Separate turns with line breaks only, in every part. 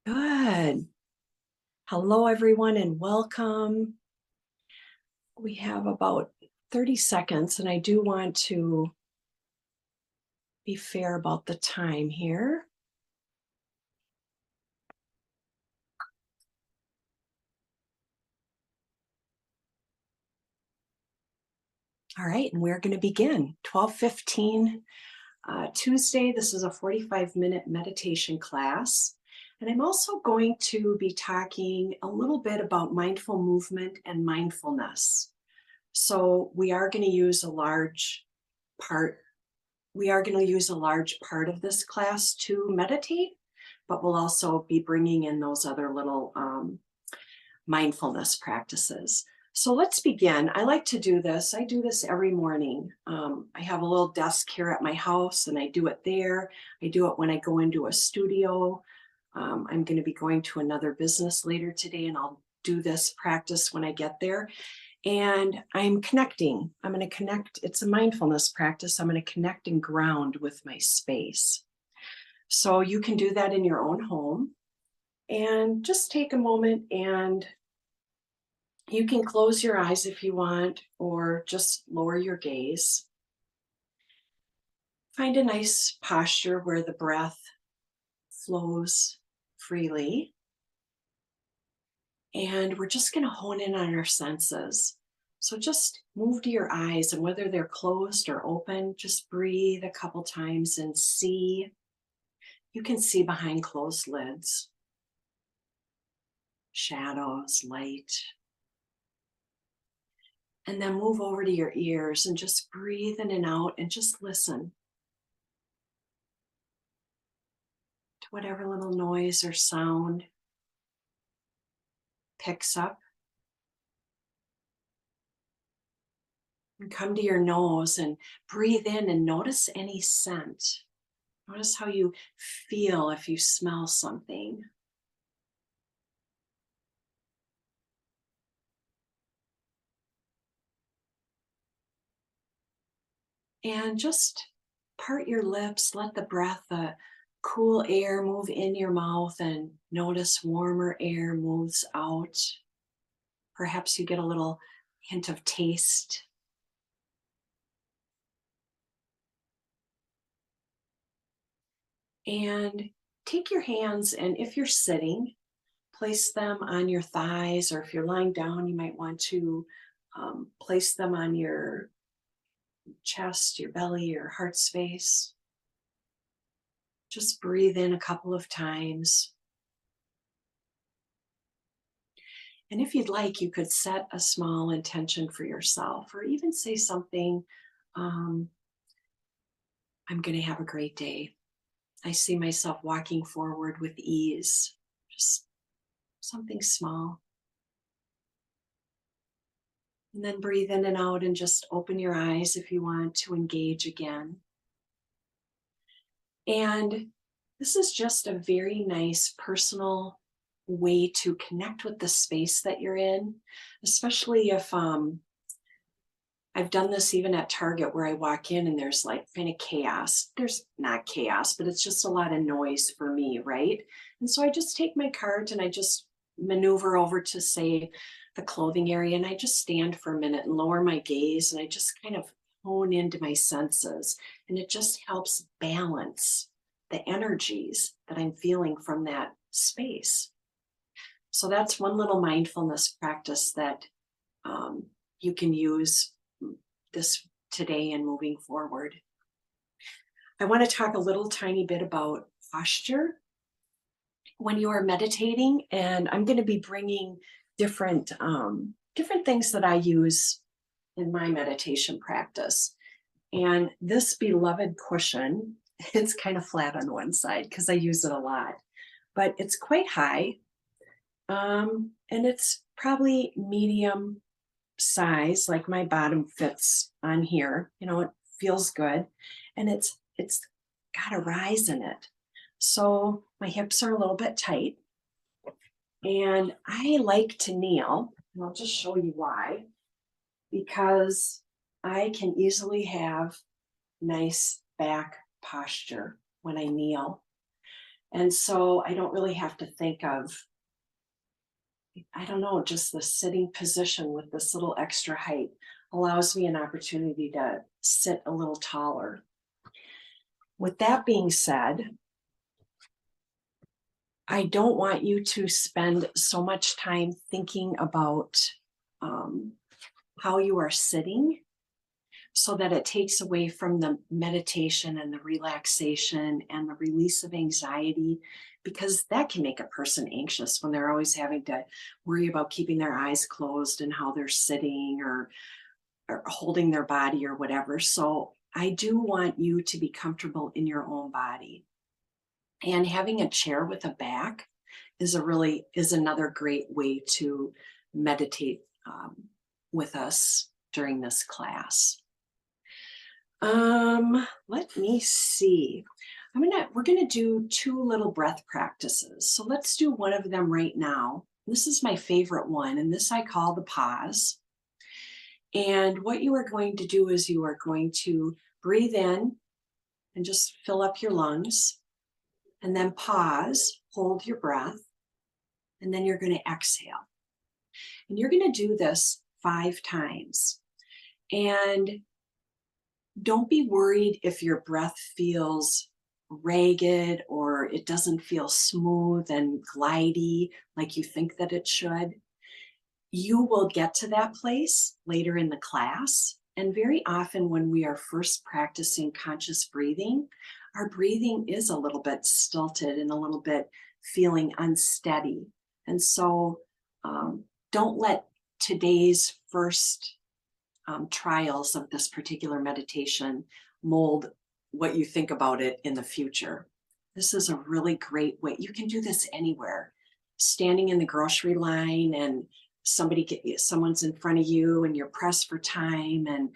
Good. Hello, everyone, and welcome. We have about 30 seconds, and I do want to be fair about the time here. All right, and we're going to begin 12:15 Tuesday. This is a 45-minute meditation class. And I'm also going to be talking a little bit about mindful movement and mindfulness. So we are going to use a large part of this class to meditate, but we'll also be bringing in those other little mindfulness practices. So let's begin. I like to do this. I do this every morning. I have a little desk here at my house and I do it there. I do it when I go into a studio. I'm going to be going to another business later today and I'll do this practice when I get there. And I'm connecting. I'm going to connect. It's a mindfulness practice. I'm going to connect and ground with my space. So you can do that in your own home. And just take a moment and you can close your eyes if you want, or just lower your gaze. Find a nice posture where the breath flows freely. And we're just going to hone in on our senses. So just move to your eyes, and whether they're closed or open, just breathe a couple times and see. You can see behind closed lids, shadows, light. And then move over to your ears and just breathe in and out and just listen to whatever little noise or sound picks up. And come to your nose and breathe in and notice any scent. Notice how you feel if you smell something. And just part your lips, let the breath, the cool air move in your mouth, and notice warmer air moves out. Perhaps you get a little hint of taste. And take your hands, and if you're sitting, place them on your thighs, or if you're lying down, you might want to place them on your chest, your belly, your heart space. Just breathe in a couple of times. And if you'd like, you could set a small intention for yourself, or even say something, I'm going to have a great day. I see myself walking forward with ease. Just something small. And then breathe in and out and just open your eyes if you want to engage again. And this is just a very nice personal way to connect with the space that you're in, especially if I've done this even at Target, where I walk in and there's like kind of chaos. There's not chaos, but it's just a lot of noise for me, right? And so I just take my cart and I just maneuver over to, say, the clothing area, and I just stand for a minute and lower my gaze, and I just kind of hone into my senses, and it just helps balance the energies that I'm feeling from that space. So that's one little mindfulness practice that you can use this today and moving forward. I want to talk a little tiny bit about posture when you are meditating, and I'm going to be bringing different things that I use in my meditation practice. And this beloved cushion, it's kind of flat on one side because I use it a lot, but it's quite high, and it's probably medium size, like my bottom fits on here. It feels good, and it's got a rise in it. So my hips are a little bit tight, and I like to kneel, and I'll just show you why. Because I can easily have nice back posture when I kneel. And so I don't really have to think of, I don't know, just the sitting position with this little extra height allows me an opportunity to sit a little taller. With that being said, I don't want you to spend so much time thinking about um, how you are sitting so that it takes away from the meditation and the relaxation and the release of anxiety, because that can make a person anxious when they're always having to worry about keeping their eyes closed and how they're sitting or holding their body or whatever. So I do want you to be comfortable in your own body. And having a chair with a back is another great way to meditate with us during this class. Let me see. We're gonna do two little breath practices. So let's do one of them right now. This is my favorite one, and this I call the pause. And what you are going to do is you are going to breathe in and just fill up your lungs, and then pause, hold your breath, and then you're going to exhale. And you're going to do this 5 times. And don't be worried if your breath feels ragged or it doesn't feel smooth and glidey like you think that it should. You will get to that place later in the class. And very often when we are first practicing conscious breathing, our breathing is a little bit stilted and a little bit feeling unsteady. And so don't let today's first trials of this particular meditation mold what you think about it in the future. This is a really great way. You can do this anywhere. Standing in the grocery line and someone's in front of you and you're pressed for time and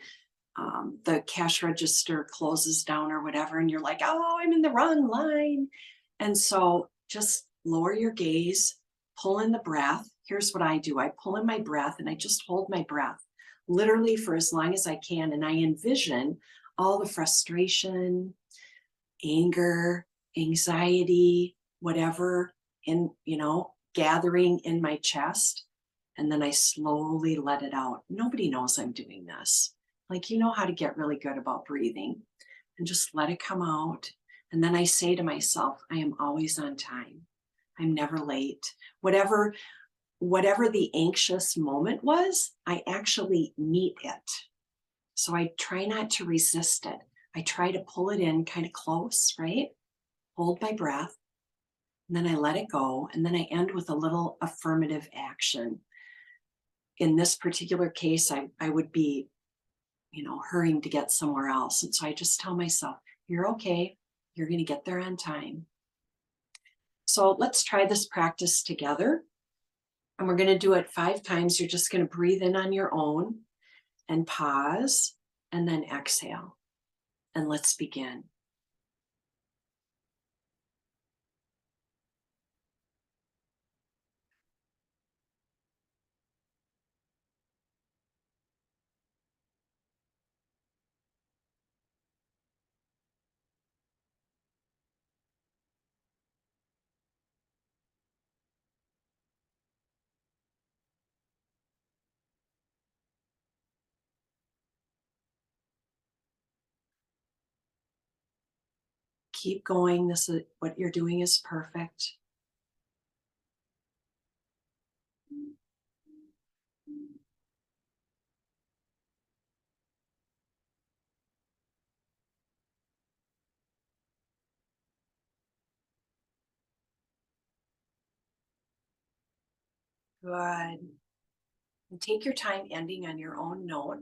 the cash register closes down or whatever, and you're like, oh, I'm in the wrong line. And so just lower your gaze, pull in the breath. Here's what I do. I pull in my breath and I just hold my breath literally for as long as I can. And I envision all the frustration, anger, anxiety, whatever gathering in my chest. And then I slowly let it out. Nobody knows I'm doing this. Like, you know how to get really good about breathing and just let it come out. And then I say to myself, I am always on time. I'm never late. Whatever the anxious moment was, I actually meet it. So I try not to resist it. I try to pull it in kind of close, right? Hold my breath, and then I let it go. And then I end with a little affirmative action. In this particular case, I would be, hurrying to get somewhere else. And so I just tell myself, you're okay. You're going to get there on time. So let's try this practice together. And we're going to do it 5 times. You're just going to breathe in on your own and pause and then exhale. And let's begin. Keep going. What you're doing is perfect. Good. And take your time ending on your own note.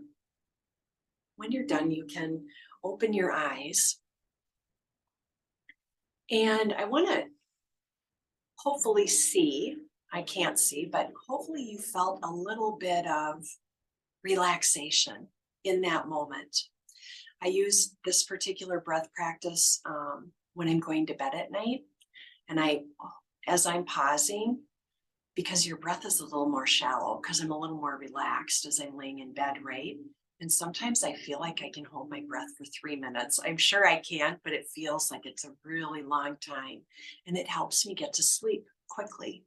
When you're done, you can open your eyes. And I want to hopefully I can't see, but hopefully you felt a little bit of relaxation in that moment. I use this particular breath practice when I'm going to bed at night. And as I'm pausing, because your breath is a little more shallow, because I'm a little more relaxed as I'm laying in bed, right? And sometimes I feel like I can hold my breath for 3 minutes. I'm sure I can, but it feels like it's a really long time. And it helps me get to sleep quickly.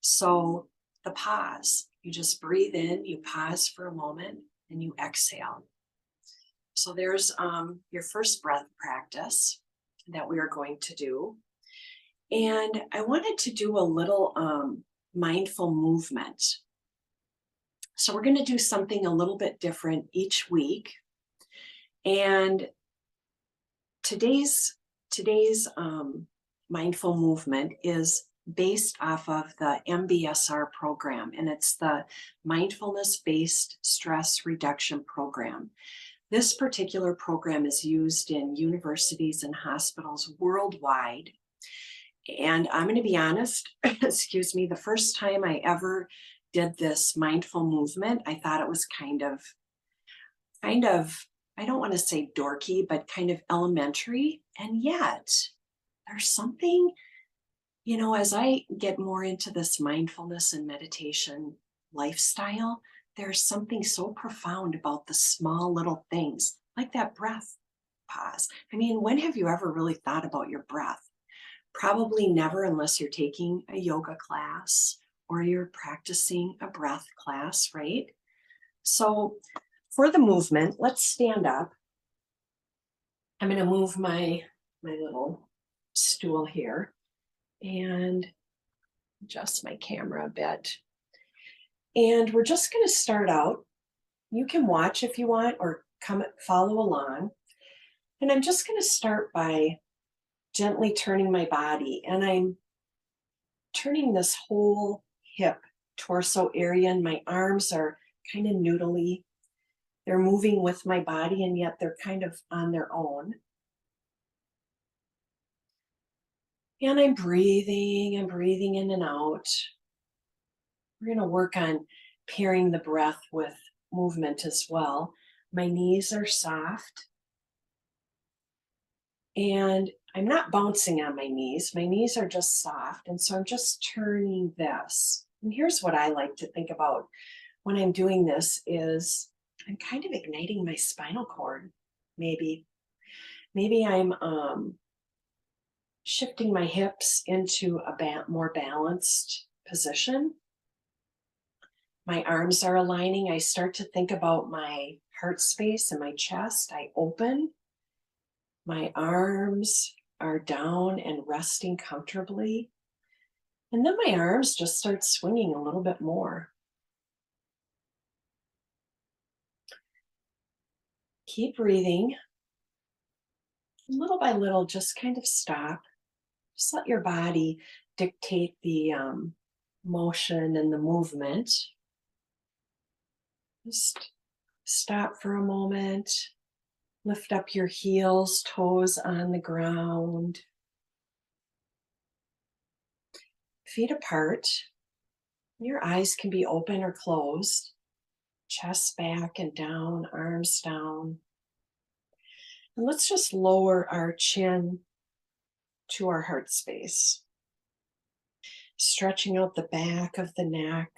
So the pause, you just breathe in, you pause for a moment, and you exhale. So there's your first breath practice that we are going to do. And I wanted to do a little mindful movement. So we're going to do something a little bit different each week. And today's mindful movement is based off of the MBSR program, and it's the Mindfulness Based Stress Reduction Program. This particular program is used in universities and hospitals worldwide. And I'm going to be honest, excuse me, the first time I ever did this mindful movement, I thought it was kind of, I don't want to say dorky, but kind of elementary. And yet there's something, as I get more into this mindfulness and meditation lifestyle, there's something so profound about the small little things like that breath pause. I mean, when have you ever really thought about your breath? Probably never, unless you're taking a yoga class or you're practicing a breath class, right? So for the movement, let's stand up. I'm going to move my little stool here and adjust my camera a bit. And we're just going to start out. You can watch if you want or come follow along. And I'm just going to start by gently turning my body. And I'm turning this whole hip torso area, and my arms are kind of noodly. They're moving with my body, and yet they're kind of on their own. And I'm breathing in and out. We're going to work on pairing the breath with movement as well. My knees are soft. And I'm not bouncing on my knees. My knees are just soft. And so I'm just turning this. And here's what I like to think about when I'm doing this is I'm kind of igniting my spinal cord, maybe. Maybe I'm shifting my hips into a more balanced position. My arms are aligning. I start to think about my heart space and my chest. I open. My arms are down and resting comfortably. And then my arms just start swinging a little bit more. Keep breathing. Little by little, just kind of stop. Just let your body dictate the motion and the movement. Just stop for a moment. Lift up your heels, toes on the ground. Feet apart. Your eyes can be open or closed. Chest back and down, arms down. And let's just lower our chin to our heart space. Stretching out the back of the neck.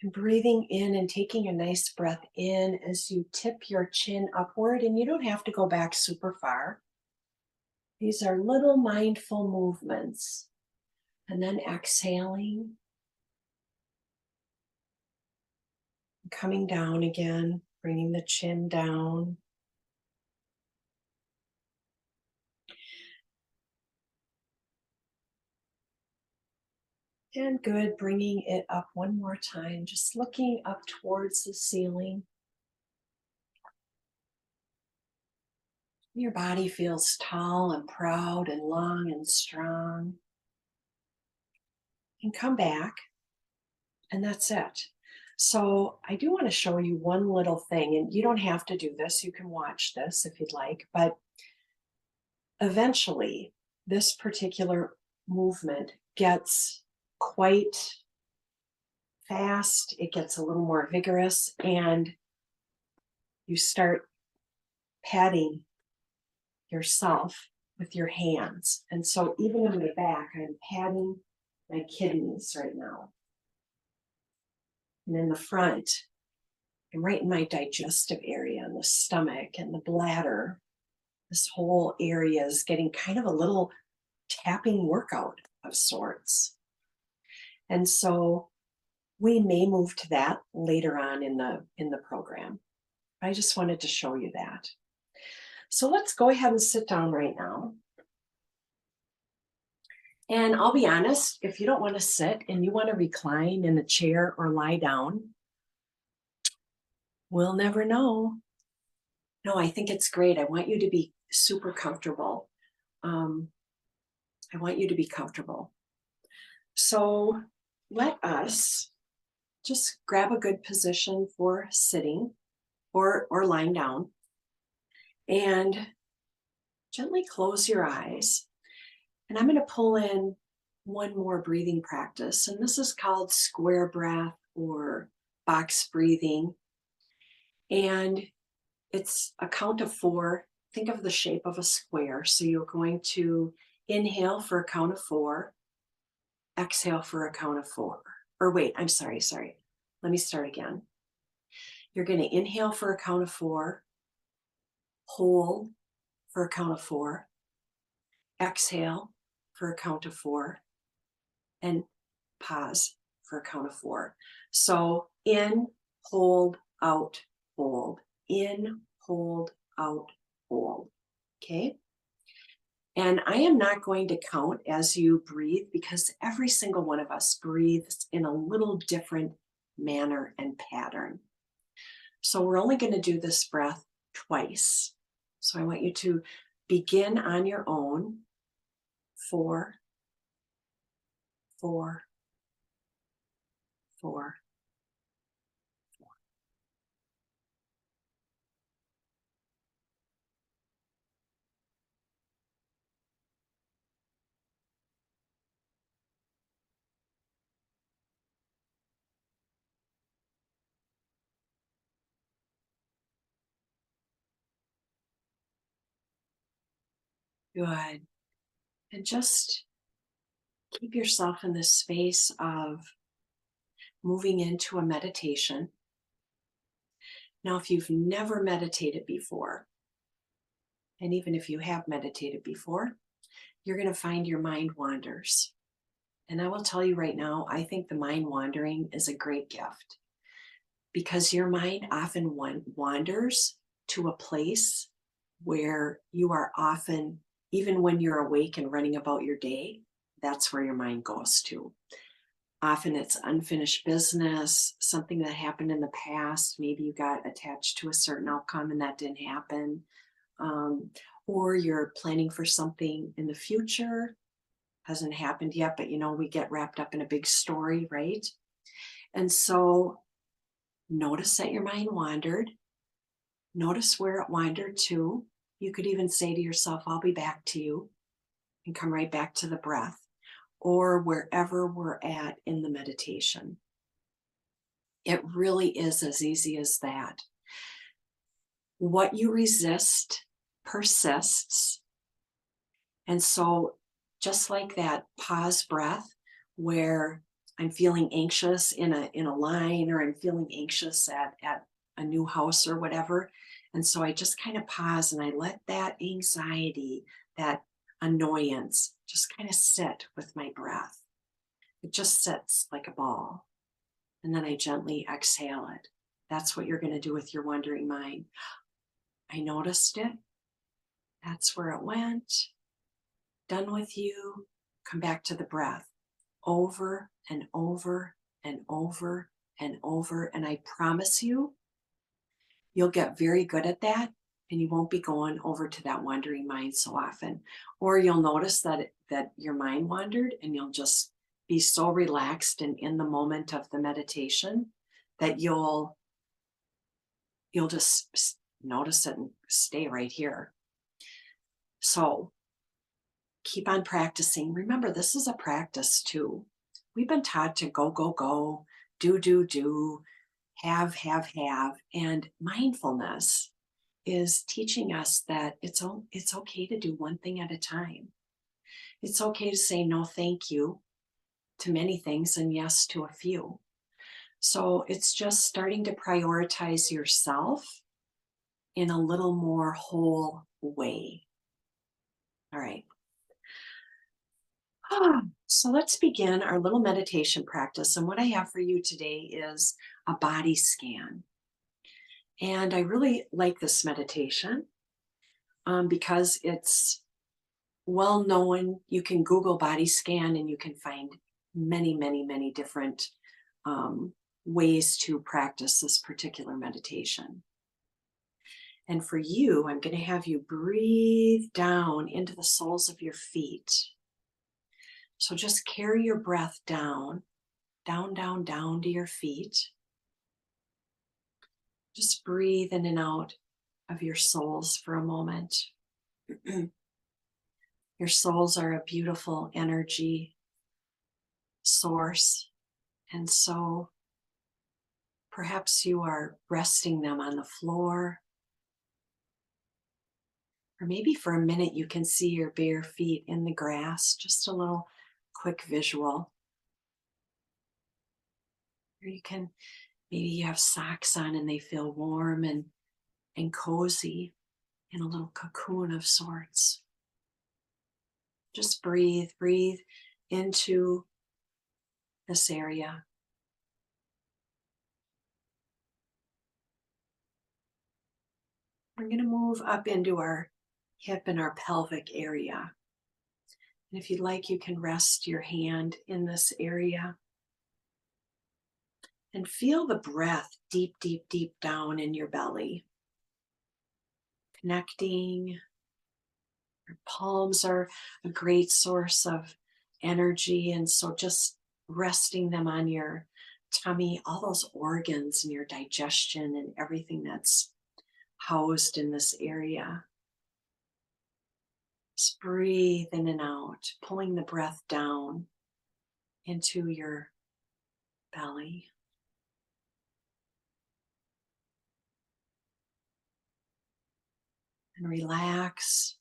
And breathing in and taking a nice breath in as you tip your chin upward. And you don't have to go back super far. These are little mindful movements. And then exhaling. Coming down again, bringing the chin down. And good, bringing it up one more time, just looking up towards the ceiling. Your body feels tall and proud and long and strong. And come back, and that's it. So I do want to show you one little thing, and you don't have to do this. You can watch this if you'd like, but eventually this particular movement gets quite fast. It gets a little more vigorous, and you start patting yourself with your hands. And so even in the back, I'm patting my kidneys right now. And in the front, I'm right in my digestive area and the stomach and the bladder. This whole area is getting kind of a little tapping workout of sorts. And so we may move to that later on in the program. I just wanted to show you that. So let's go ahead and sit down right now. And I'll be honest, if you don't want to sit and you want to recline in a chair or lie down, we'll never know. No, I think it's great. I want you to be super comfortable. I want you to be comfortable. So let us just grab a good position for sitting or lying down and gently close your eyes. And I'm going to pull in one more breathing practice. And this is called square breath or box breathing. And it's a count of 4. Think of the shape of a square. So you're going to inhale for a count of 4, exhale for a count of 4. Or wait, I'm sorry. Let me start again. You're going to inhale for a count of 4, hold for a count of 4, exhale for a count of 4, and pause for a count of 4. So in, hold, out, hold. In, hold, out, hold. Okay? And I am not going to count as you breathe because every single one of us breathes in a little different manner and pattern. So we're only going to do this breath twice. So I want you to begin on your own. 4, 4, 4. Good. And just keep yourself in this space of moving into a meditation. Now, if you've never meditated before, and even if you have meditated before, you're going to find your mind wanders. And I will tell you right now, I think the mind wandering is a great gift because your mind often wanders to a place where you are often, even when you're awake and running about your day, that's where your mind goes to. Often it's unfinished business, something that happened in the past. Maybe you got attached to a certain outcome and that didn't happen. Or you're planning for something in the future, hasn't happened yet, but we get wrapped up in a big story, right? And so notice that your mind wandered. Notice where it wandered to. You could even say to yourself, I'll be back to you, and come right back to the breath or wherever we're at in the meditation. It really is as easy as that. What you resist persists. And so just like that pause breath where I'm feeling anxious in a line, or I'm feeling anxious at a new house or whatever. And so I just kind of pause and I let that anxiety, that annoyance just kind of sit with my breath. It just sits like a ball. And then I gently exhale it. That's what you're going to do with your wandering mind. I noticed it. That's where it went. Done with you. Come back to the breath. Over and over and over and over. And I promise you, you'll get very good at that. And you won't be going over to that wandering mind so often. Or you'll notice that your mind wandered and you'll just be so relaxed and in the moment of the meditation that you'll just notice it and stay right here. So keep on practicing. Remember, this is a practice too. We've been taught to go, go, go, do, have. And mindfulness is teaching us that it's okay to do one thing at a time. It's okay to say no, thank you to many things and yes to a few. So it's just starting to prioritize yourself in a little more whole way. All right. So let's begin our little meditation practice. And what I have for you today is a body scan. And I really like this meditation because it's well known. You can Google body scan and you can find many, many, many different um, ways to practice this particular meditation. And for you, I'm going to have you breathe down into the soles of your feet. So just carry your breath down, down, down, down to your feet. Just breathe in and out of your soles for a moment. Your soles are a beautiful energy source. And so perhaps you are resting them on the floor. Or maybe for a minute you can see your bare feet in the grass, just a little quick visual. Or you can, maybe you have socks on and they feel warm and cozy in a little cocoon of sorts. Just breathe into this area. We're going to move up into our hip and our pelvic area. And if you'd like, you can rest your hand in this area and feel the breath deep, deep, deep down in your belly. Connecting. Your palms are a great source of energy. And so just resting them on your tummy, all those organs and your digestion and everything that's housed in this area. Just breathe in and out, pulling the breath down into your belly. And relax.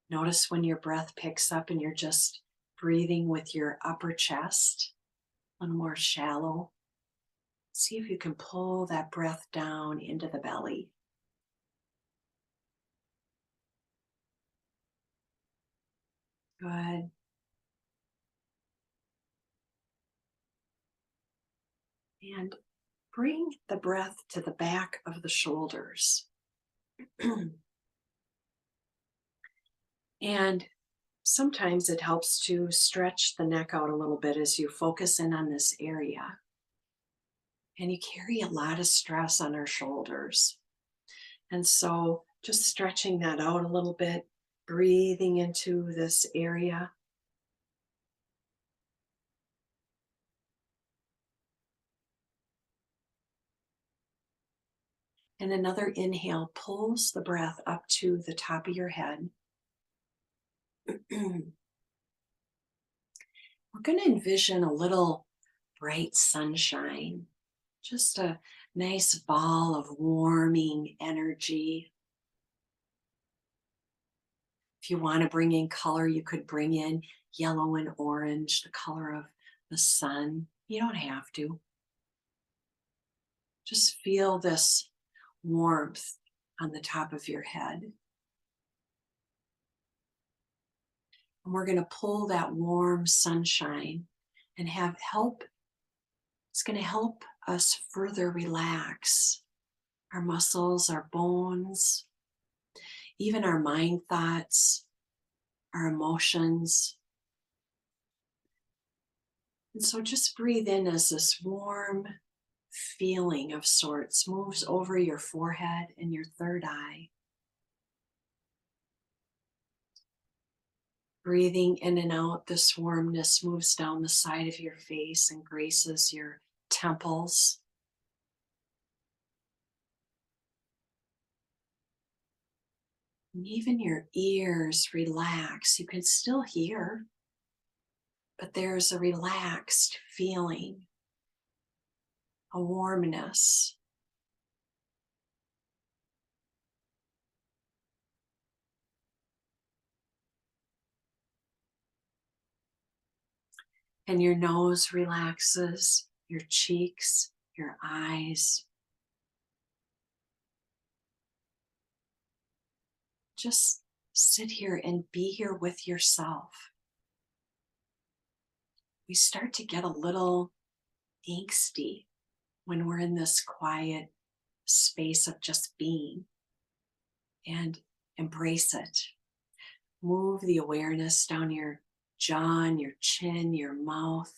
Notice when your breath picks up and you're just breathing with your upper chest, a little more shallow. See if you can pull that breath down into the belly. Good. And bring the breath to the back of the shoulders. And sometimes it helps to stretch the neck out a little bit as you focus in on this area. And you carry a lot of stress on our shoulders. And so just stretching that out a little bit, breathing into this area. And another inhale pulls the breath up to the top of your head. We're going to envision a little bright sunshine, just a nice ball of warming energy. If you want to bring in color, you could bring in yellow and orange, the color of the sun. You don't have to. Just feel this warmth on the top of your head. And we're going to pull that warm sunshine and have help. It's going to help us further relax our muscles, our bones, even our mind thoughts, our emotions. And so just breathe in as this warm feeling of sorts moves over your forehead and your third eye. Breathing in and out, this warmness moves down the side of your face and graces your temples. And even your ears relax. You can still hear, but there's a relaxed feeling, a warmness. And your nose relaxes, your cheeks, your eyes. Just sit here and be here with yourself. We start to get a little angsty when we're in this quiet space of just being, and embrace it. Move the awareness down your jaw and your chin, your mouth.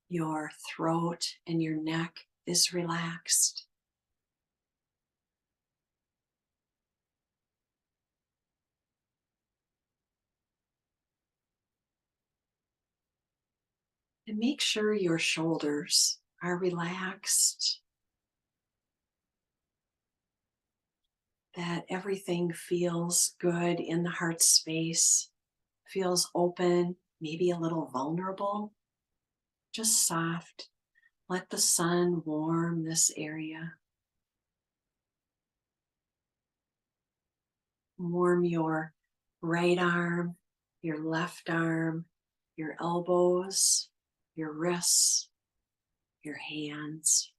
Your throat and your neck is relaxed. And make sure your shoulders are relaxed, that everything feels good in the heart space, feels open, maybe a little vulnerable, just soft. Let the sun warm this area. Warm your right arm, your left arm, your elbows, your wrists, your hands.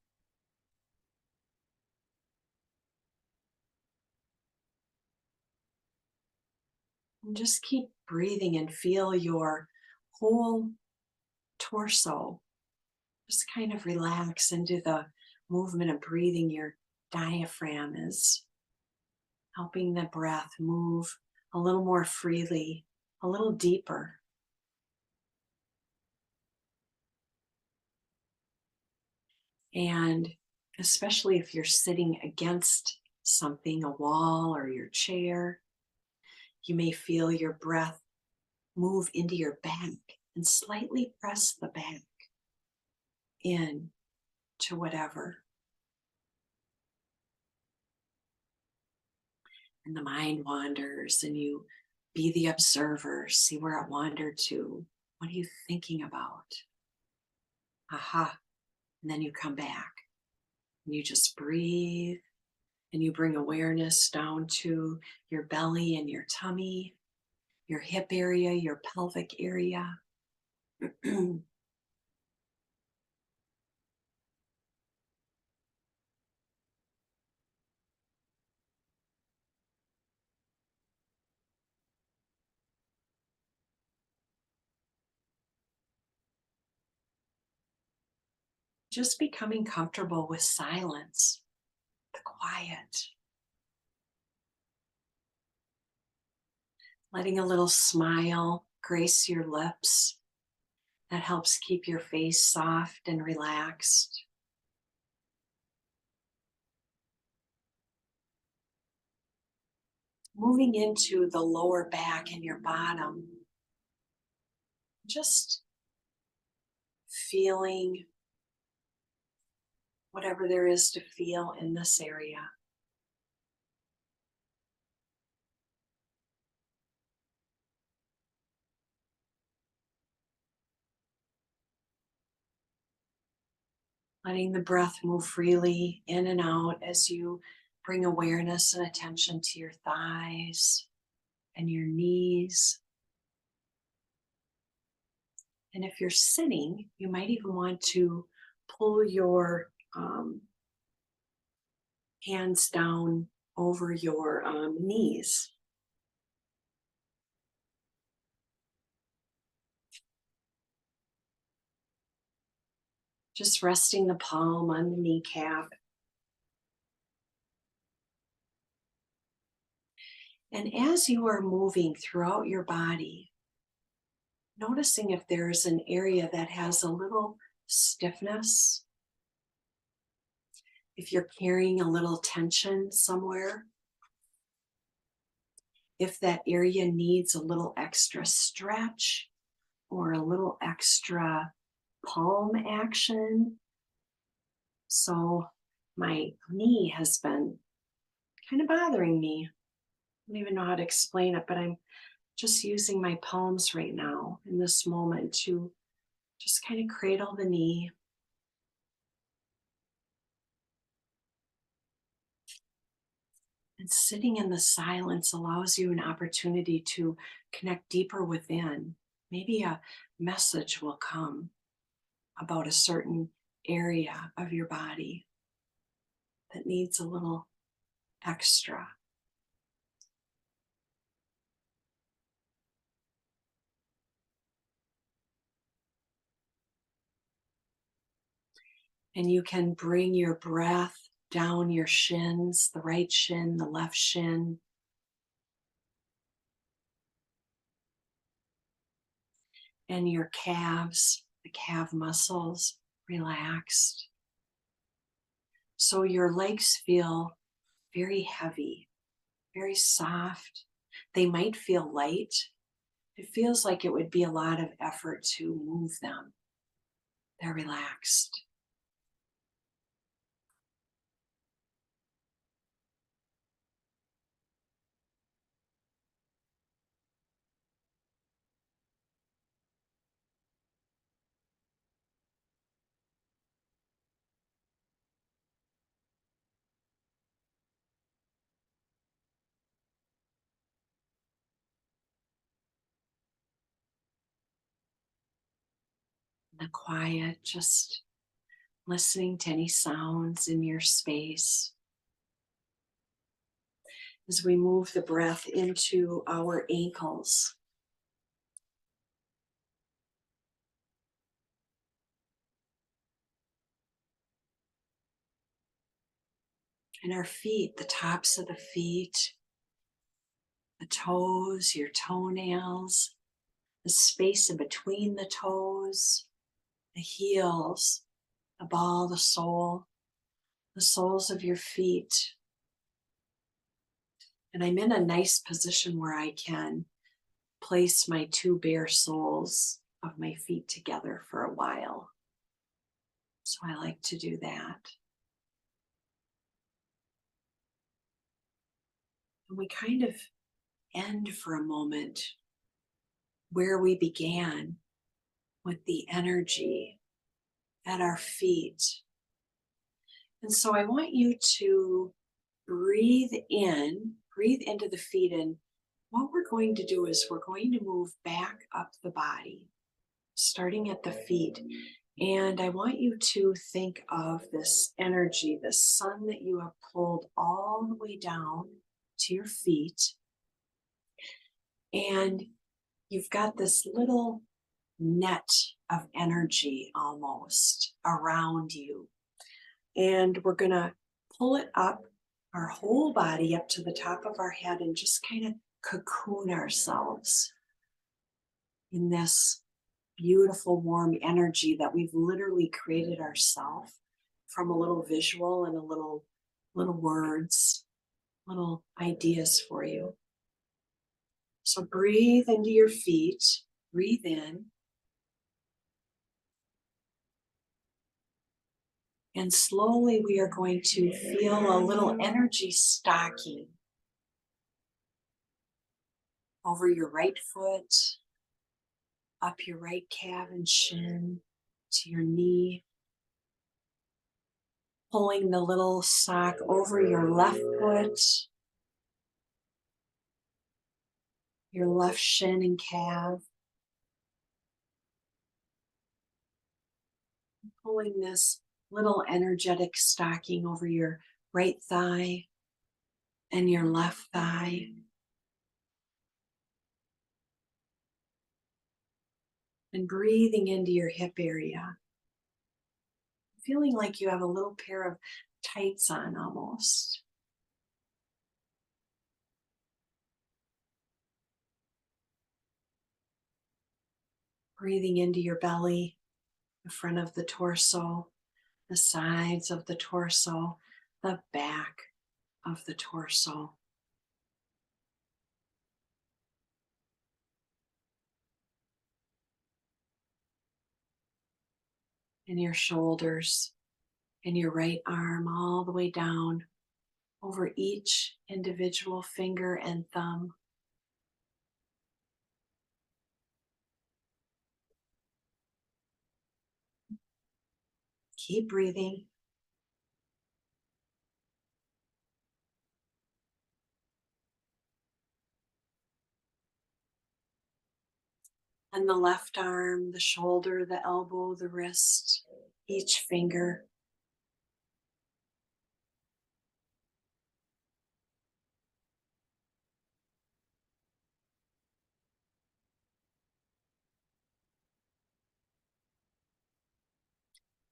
And just keep breathing and feel your whole torso just kind of relax into the movement of breathing. Your diaphragm is helping the breath move a little more freely, a little deeper. And especially if you're sitting against something, a wall or your chair, you may feel your breath move into your back and slightly press the back in to whatever. And the mind wanders and you be the observer, see where it wandered to. What are you thinking about? Aha. And then you come back and you just breathe and you bring awareness down to your belly and your tummy, your hip area, your pelvic area. Just becoming comfortable with silence, the quiet, letting a little smile grace your lips. That helps keep your face soft and relaxed. Moving into the lower back and your bottom, just feeling whatever there is to feel in this area. Letting the breath move freely in and out as you bring awareness and attention to your thighs and your knees. And if you're sitting, you might even want to pull your hands down over your knees. Just resting the palm on the kneecap. And as you are moving throughout your body, noticing if there's an area that has a little stiffness, if you're carrying a little tension somewhere, if that area needs a little extra stretch or a little extra palm action. So my knee has been kind of bothering me. I don't even know how to explain it, but I'm just using my palms right now in this moment to just kind of cradle the knee. And sitting in the silence allows you an opportunity to connect deeper within. Maybe a message will come about a certain area of your body that needs a little extra. And you can bring your breath down your shins, the right shin, the left shin, and your calves, the calf muscles relaxed. So your legs feel very heavy, very soft. They might feel light. It feels like it would be a lot of effort to move them. They're relaxed. The quiet, just listening to any sounds in your space. As we move the breath into our ankles, and our feet, the tops of the feet, the toes, your toenails, the space in between the toes, the heels, the ball, the soles of your feet. And I'm in a nice position where I can place my two bare soles of my feet together for a while. So I like to do that. And we kind of end for a moment where we began, with the energy at our feet. And so I want you to breathe into the feet. And what we're going to do is we're going to move back up the body, starting at the feet. And I want you to think of this energy, the sun that you have pulled all the way down to your feet. And you've got this little net of energy almost around you. And we're going to pull it up, our whole body up to the top of our head, and just kind of cocoon ourselves in this beautiful, warm energy that we've literally created ourselves from a little visual and a little words, little ideas for you. So breathe into your feet, breathe in. And slowly we are going to feel a little energy stocking over your right foot, up your right calf and shin to your knee, pulling the little sock over your left foot, your left shin and calf, pulling this little energetic stocking over your right thigh and your left thigh. And breathing into your hip area, feeling like you have a little pair of tights on almost. Breathing into your belly, the front of the torso, the sides of the torso, the back of the torso. And your shoulders, and your right arm all the way down over each individual finger and thumb. Keep breathing. And the left arm, the shoulder, the elbow, the wrist, each finger.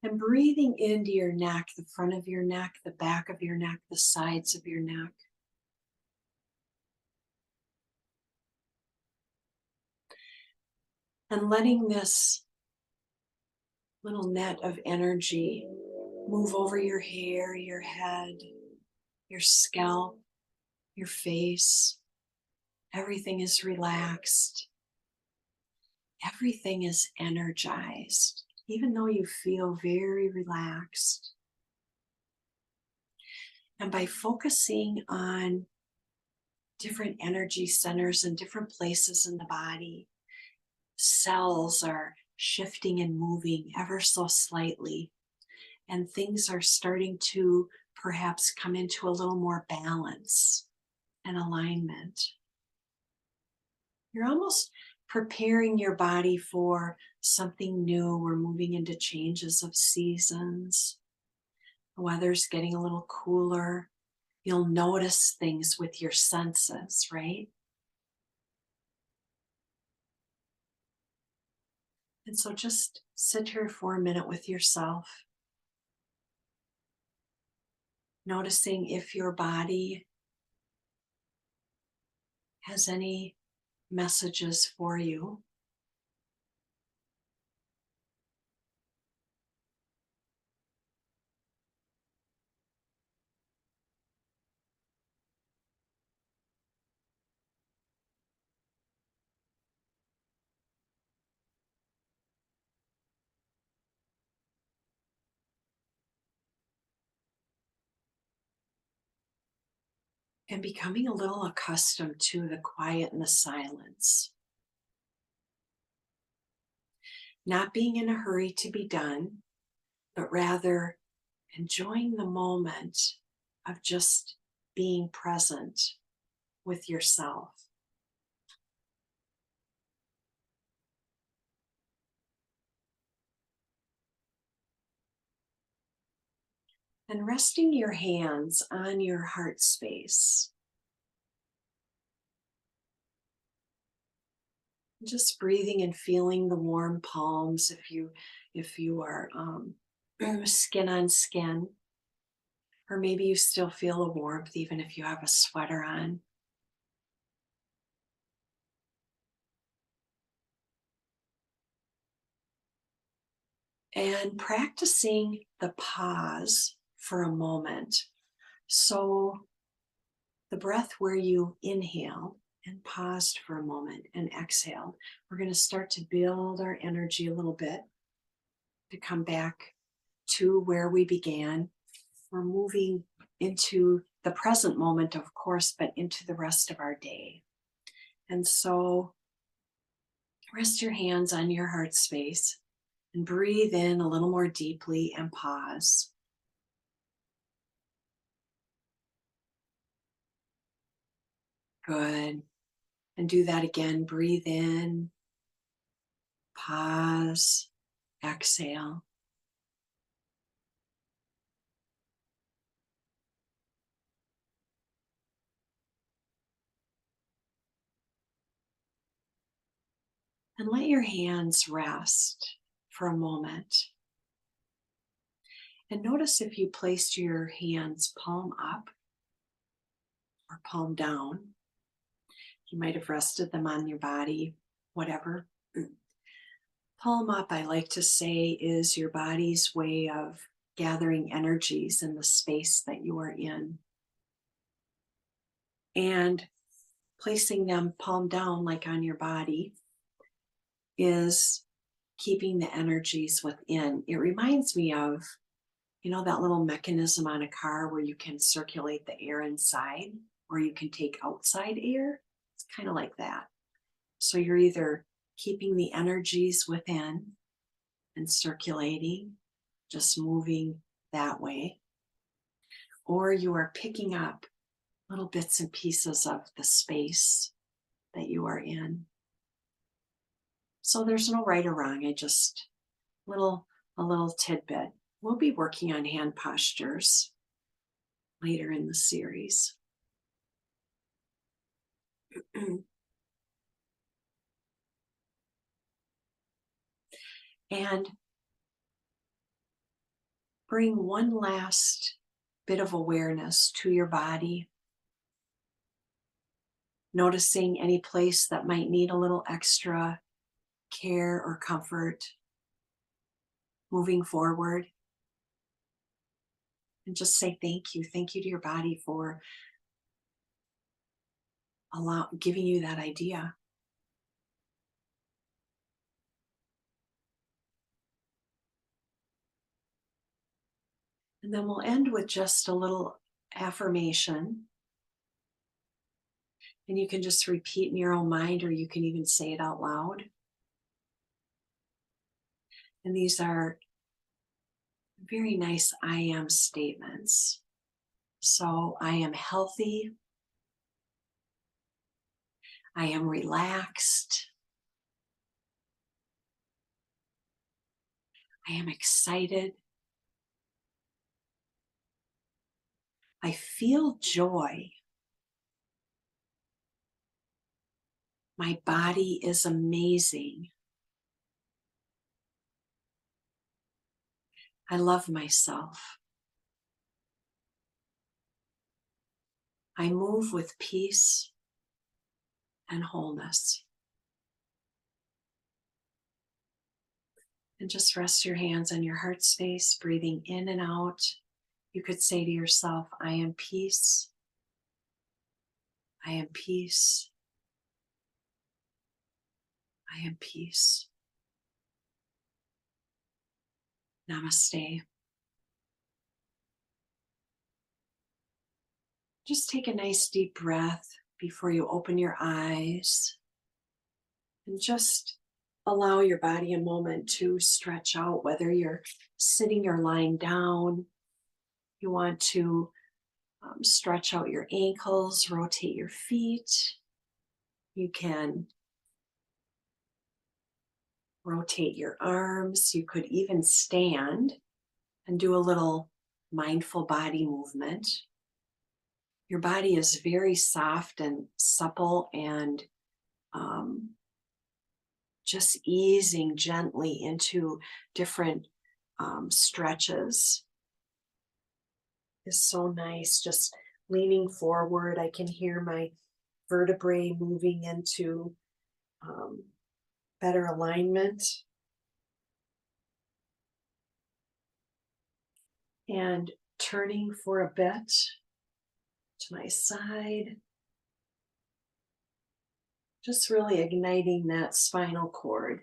And breathing into your neck, the front of your neck, the back of your neck, the sides of your neck. And letting this little net of energy move over your hair, your head, your scalp, your face. Everything is relaxed. Everything is energized, even though you feel very relaxed. And by focusing on different energy centers and different places in the body, cells are shifting and moving ever so slightly, and things are starting to perhaps come into a little more balance and alignment. You're almost preparing your body for something new. We're moving into changes of seasons. The weather's getting a little cooler. You'll notice things with your senses, right? And so just sit here for a minute with yourself, noticing if your body has any messages for you. And becoming a little accustomed to the quiet and the silence. Not being in a hurry to be done, but rather enjoying the moment of just being present with yourself. And resting your hands on your heart space. Just breathing and feeling the warm palms if you are skin on skin, or maybe you still feel a warmth even if you have a sweater on. And practicing the pause for a moment. So the breath where you inhale and paused for a moment and exhaled, we're going to start to build our energy a little bit to come back to where we began. We're moving into the present moment, of course, but into the rest of our day. And so rest your hands on your heart space and breathe in a little more deeply and pause. Good. And do that again. Breathe in, pause, exhale. And let your hands rest for a moment. And notice if you placed your hands palm up or palm down. You might have rested them on your body, whatever. Palm up, I like to say, is your body's way of gathering energies in the space that you are in. And placing them palm down, like on your body, is keeping the energies within. It reminds me of, that little mechanism on a car where you can circulate the air inside, or you can take outside air. It's kind of like that. So you're either keeping the energies within and circulating, just moving that way, or you are picking up little bits and pieces of the space that you are in. So there's no right or wrong. I just little a little tidbit. We'll be working on hand postures later in the series. And bring one last bit of awareness to your body, noticing any place that might need a little extra care or comfort moving forward. And just say thank you. Thank you to your body for giving you that idea. And then we'll end with just a little affirmation. And you can just repeat in your own mind, or you can even say it out loud. And these are very nice I am statements. So I am healthy. I am relaxed. I am excited. I feel joy. My body is amazing. I love myself. I move with peace and wholeness. And just rest your hands on your heart space, breathing in and out. You could say to yourself, I am peace. I am peace. I am peace. Namaste. Just take a nice deep breath before you open your eyes. And just allow your body a moment to stretch out, whether you're sitting or lying down. You want to stretch out your ankles, rotate your feet. You can rotate your arms. You could even stand and do a little mindful body movement. Your body is very soft and supple, and just easing gently into different stretches is so nice. Just leaning forward, I can hear my vertebrae moving into better alignment. And turning for a bit to my side. Just really igniting that spinal cord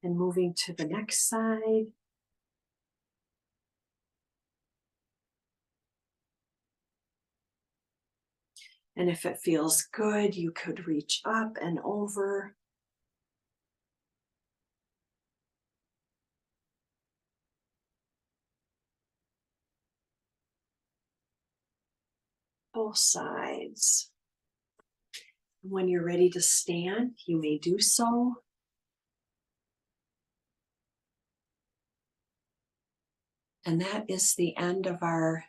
and moving to the next side. And if it feels good, you could reach up and over. Both sides. When you're ready to stand, you may do so. And that is the end of our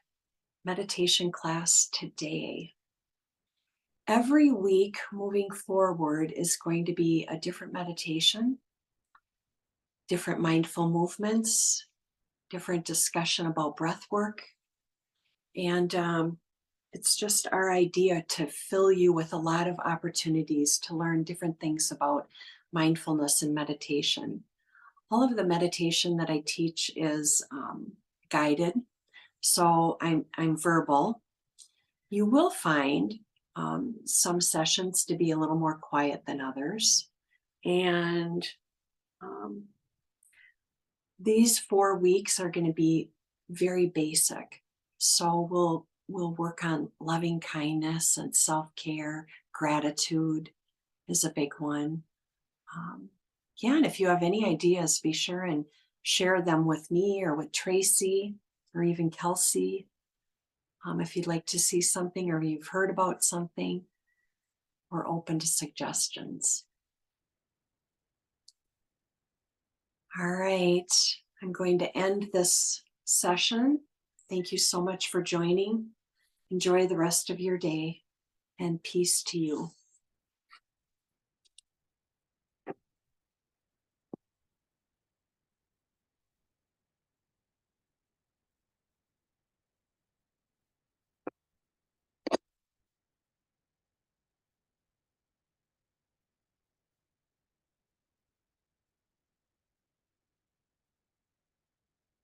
meditation class today. Every week moving forward is going to be a different meditation, different mindful movements, different discussion about breath work. And it's just our idea to fill you with a lot of opportunities to learn different things about mindfulness and meditation. All of the meditation that I teach is guided, so I'm verbal. You will find some sessions to be a little more quiet than others, and these 4 weeks are going to be very basic. So we'll work on loving kindness and self-care. Gratitude is a big one. Yeah, and if you have any ideas, be sure and share them with me or with Tracy or even Kelsey. If you'd like to see something or you've heard about something, we're open to suggestions. All right. I'm going to end this session. Thank you so much for joining. Enjoy the rest of your day, and peace to you.